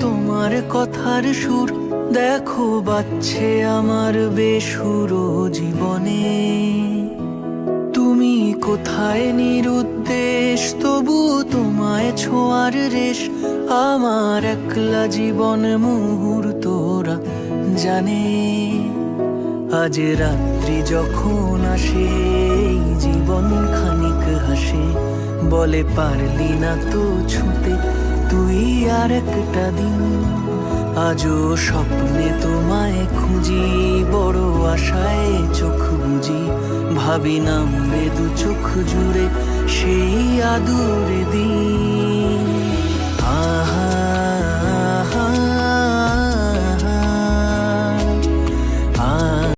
তোমার কথার সুর, দেখো বাজছে আমার বেসুর জীবনে। তুমি কোথায় নিরুদ্দেশ, তবু তোমায় ছোঁয়ার রেশ। আমার একলা জীবন মুহূর্তরা জানে। আজ রাত্রি যখন আসে, এই জীবন খানিক হাসে, বলে পারলি না তো ছুতে তুই আর একটা দিন। আজও স্বপ্নে তোমায় খুঁজি, বড় আশায় চোখ বুঝি, ভাবি নামবে দু চোখ জুড়ে সেই আদুরে দিন। আহা